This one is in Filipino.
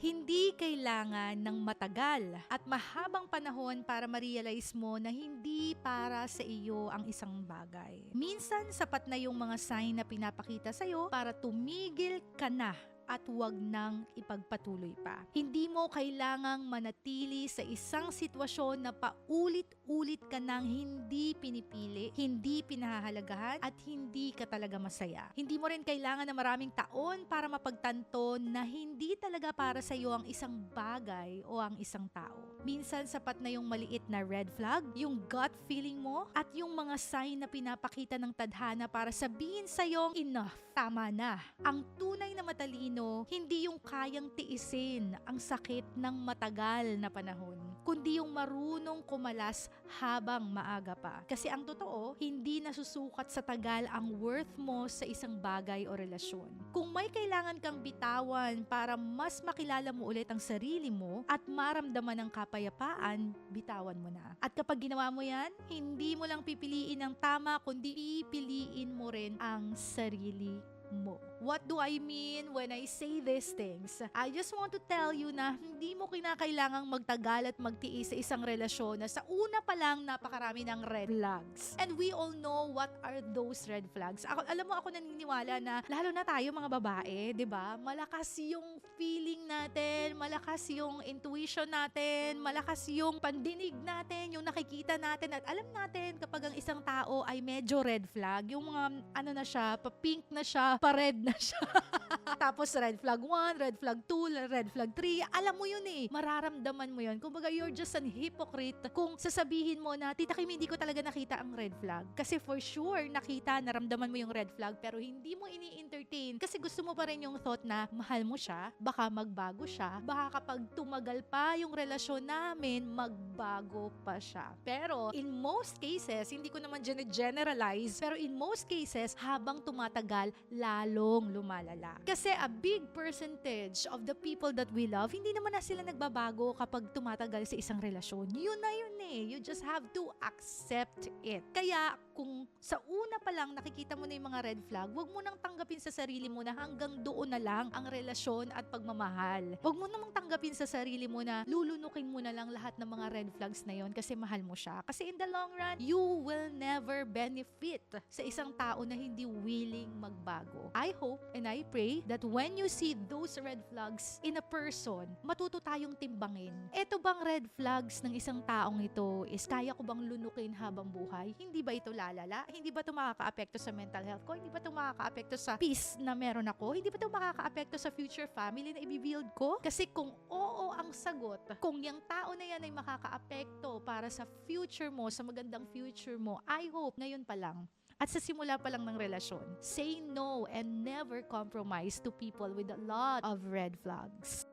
Hindi kailangan ng matagal at mahabang panahon para ma-realize mo na hindi para sa iyo ang isang bagay. Minsan, sapat na yung mga sign na pinapakita sa'yo para tumigil ka na at huwag nang ipagpatuloy pa. Hindi mo kailangang manatili sa isang sitwasyon na paulit-ulit ka nang hindi pinipili, hindi pinahahalagahan, at hindi ka talaga masaya. Hindi mo rin kailangan na maraming taon para mapagtanto na hindi talaga para sa iyo ang isang bagay o ang isang tao. Minsan, sapat na yung maliit na red flag, yung gut feeling mo, at yung mga sign na pinapakita ng tadhana para sabihin sa iyo, enough, tama na. Ang tunay na matalino, hindi yung kayang tiisin ang sakit ng matagal na panahon, kundi yung marunong kumalas habang maaga pa. Kasi ang totoo, hindi nasusukat sa tagal ang worth mo sa isang bagay o relasyon. Kung may kailangan kang bitawan para mas makilala mo ulit ang sarili mo at maramdaman ng kapayapaan, bitawan mo na. At kapag ginawa mo yan, hindi mo lang pipiliin ang tama, kundi pipiliin mo rin ang sarili mo. What do I mean when I say these things? I just want to tell you na hindi mo kinakailangang magtagal at magtiis sa isang relasyon na sa una pa lang napakarami ng red flags. And we all know what are those red flags. Alam mo, ako naniniwala na lalo na tayo mga babae, 'di ba? Malakas yung feeling natin, malakas yung intuition natin, malakas yung pandinig natin, yung nakikita natin, at alam natin kapag ang isang tao ay medyo red flag, yung mga ano na siya, pa-pink na siya, pa-red na siya. Tapos red flag 1, red flag 2, red flag 3. Alam mo yun eh. Mararamdaman mo yun. Kumbaga, you're just an hypocrite kung sasabihin mo na, Tita Kim, hindi ko talaga nakita ang red flag. Kasi for sure, nakita, naramdaman mo yung red flag, pero hindi mo ini-entertain. Kasi gusto mo pa rin yung thought na, mahal mo siya, baka magbago siya, baka kapag tumagal pa yung relasyon namin, magbago pa siya. Pero, in most cases, hindi ko naman generalize, pero in most cases, habang tumatagal, lalong lumalala. Kasi a big percentage of the people that we love, hindi naman na sila nagbabago kapag tumatagal sa isang relasyon. Yun na yun eh. You just have to accept it. Kaya kung sa una pa lang nakikita mo na yung mga red flag, wag mo nang tanggapin sa sarili mo na hanggang doon na lang ang relasyon at pagmamahal. Wag mo namang tanggapin sa sarili mo na lulunukin mo na lang lahat ng mga red flags na yon kasi mahal mo siya. Kasi in the long run, you will never benefit sa isang tao na hindi willing magbago. I hope and I pray that when you see those red flags in a person, matuto tayong timbangin. Eto bang red flags ng isang taong ito is kaya ko bang lunukin habang buhay? Hindi ba ito lalala? Hindi ba ito makaka-apekto sa mental health ko? Hindi ba ito makaka-apekto sa peace na meron ako? Hindi ba ito makaka-apekto sa future family na i-build ko? Kasi kung oo ang sagot, kung yung tao na yan ay makaka-apekto para sa future mo, sa magandang future mo, I hope ngayon pa lang at sa simula pa lang ng relasyon, say no and never compromise to people with a lot of red flags.